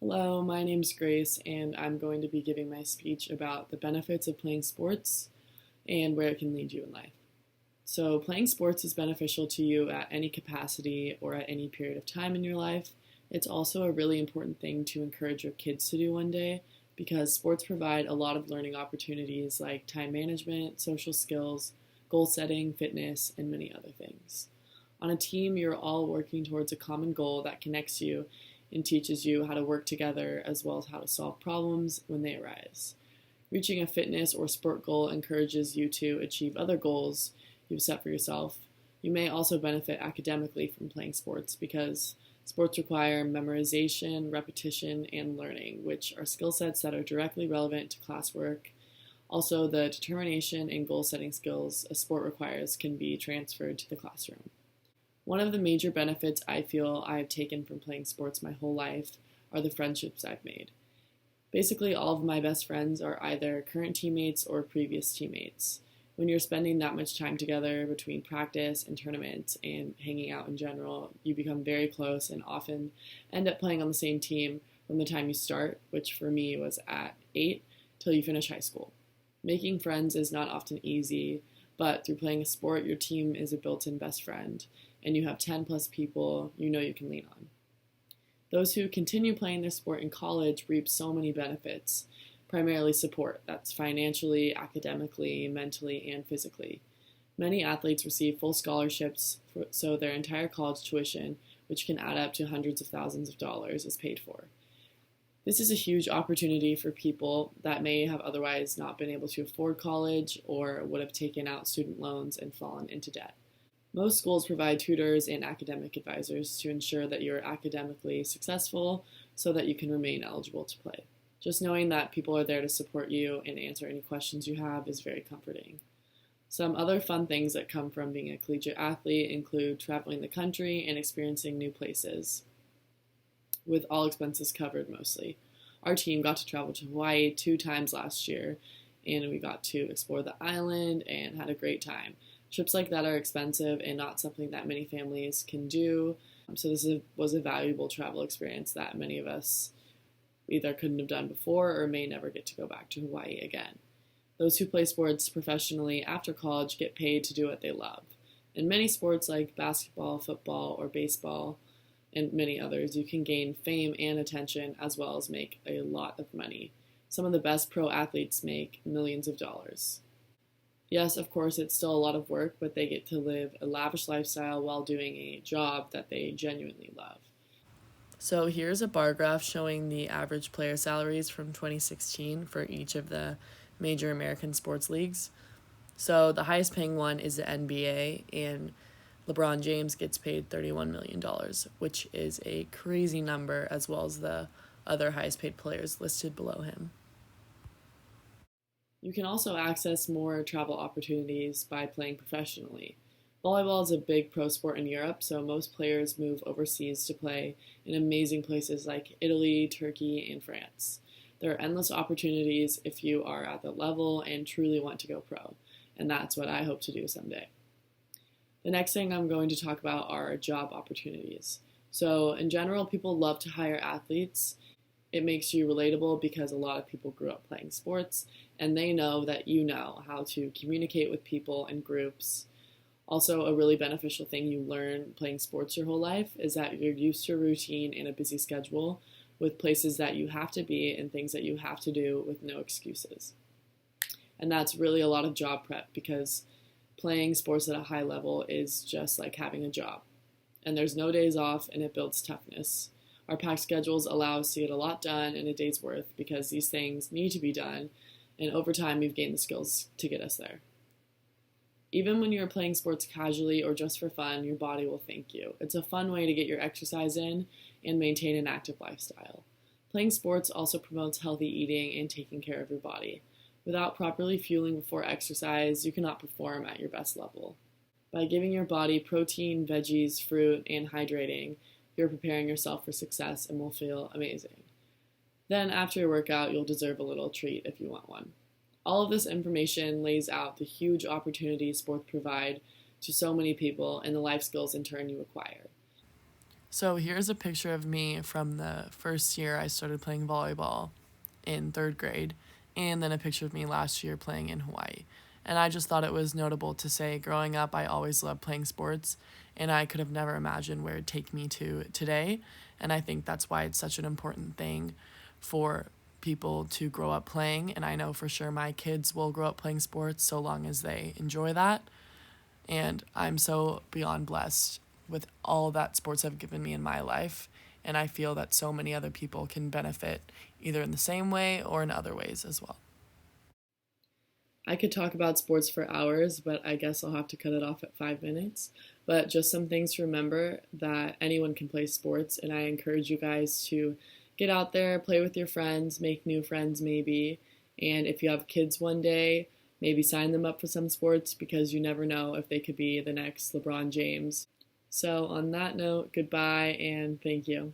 Hello, my name's Grace, and I'm going to be giving my speech about the benefits of playing sports and where it can lead you in life. So, playing sports is beneficial to you at any capacity or at any period of time in your life. It's also a really important thing to encourage your kids to do one day because sports provide a lot of learning opportunities like time management, social skills, goal setting, fitness, and many other things. On a team, you're all working towards a common goal that connects you and teaches you how to work together as well as how to solve problems when they arise. Reaching a fitness or sport goal encourages you to achieve other goals you've set for yourself. You may also benefit academically from playing sports because sports require memorization, repetition, and learning, which are skill sets that are directly relevant to classwork. Also, the determination and goal setting skills a sport requires can be transferred to the classroom. One of the major benefits I feel I have taken from playing sports my whole life are the friendships I've made. Basically, all of my best friends are either current teammates or previous teammates. When you're spending that much time together between practice and tournaments and hanging out in general, you become very close and often end up playing on the same team from the time you start, which for me was at 8, till you finish high school. Making friends is not often easy, but through playing a sport, your team is a built-in best friend, and you have 10 plus people you know you can lean on. Those who continue playing their sport in college reap so many benefits, primarily support. That's financially, academically, mentally, and physically. Many athletes receive full scholarships, so their entire college tuition, which can add up to hundreds of thousands of dollars, is paid for. This is a huge opportunity for people that may have otherwise not been able to afford college or would have taken out student loans and fallen into debt. Most schools provide tutors and academic advisors to ensure that you're academically successful so that you can remain eligible to play. Just knowing that people are there to support you and answer any questions you have is very comforting. Some other fun things that come from being a collegiate athlete include traveling the country and experiencing new places, with all expenses covered mostly. Our team got to travel to Hawaii 2 times last year, and we got to explore the island and had a great time. Trips like that are expensive and not something that many families can do, so this was a valuable travel experience that many of us either couldn't have done before or may never get to go back to Hawaii again. Those who play sports professionally after college get paid to do what they love. In many sports like basketball, football, or baseball, and many others, you can gain fame and attention as well as make a lot of money. Some of the best pro athletes make millions of dollars. Yes, of course, it's still a lot of work, but they get to live a lavish lifestyle while doing a job that they genuinely love. So here's a bar graph showing the average player salaries from 2016 for each of the major American sports leagues. So the highest paying one is the NBA, and LeBron James gets paid $31 million, which is a crazy number, as well as the other highest paid players listed below him. You can also access more travel opportunities by playing professionally. Volleyball is a big pro sport in Europe, so most players move overseas to play in amazing places like Italy, Turkey, and France. There are endless opportunities if you are at the level and truly want to go pro, and that's what I hope to do someday. The next thing I'm going to talk about are job opportunities. So in general, people love to hire athletes. It makes you relatable because a lot of people grew up playing sports, and they know that you know how to communicate with people in groups. Also, a really beneficial thing you learn playing sports your whole life is that you're used to a routine and a busy schedule with places that you have to be and things that you have to do with no excuses. And that's really a lot of job prep because playing sports at a high level is just like having a job. And there's no days off, and it builds toughness. Our packed schedules allow us to get a lot done in a day's worth because these things need to be done, and over time we've gained the skills to get us there. Even when you're playing sports casually or just for fun, your body will thank you. It's a fun way to get your exercise in and maintain an active lifestyle. Playing sports also promotes healthy eating and taking care of your body. Without properly fueling before exercise, you cannot perform at your best level. By giving your body protein, veggies, fruit, and hydrating, you're preparing yourself for success and will feel amazing. Then after your workout, you'll deserve a little treat if you want one. All of this information lays out the huge opportunities sports provide to so many people and the life skills in turn you acquire. So here's a picture of me from the first year I started playing volleyball in third grade, and then a picture of me last year playing in Hawaii. And I just thought it was notable to say growing up, I always loved playing sports, and I could have never imagined where it'd take me to today. And I think that's why it's such an important thing for people to grow up playing. And I know for sure my kids will grow up playing sports so long as they enjoy that. And I'm so beyond blessed with all that sports have given me in my life. And I feel that so many other people can benefit either in the same way or in other ways as well. I could talk about sports for hours, but I guess I'll have to cut it off at 5 minutes. But just some things to remember that anyone can play sports, and I encourage you guys to get out there, play with your friends, make new friends maybe. And if you have kids one day, maybe sign them up for some sports because you never know if they could be the next LeBron James. So, on that note, goodbye and thank you.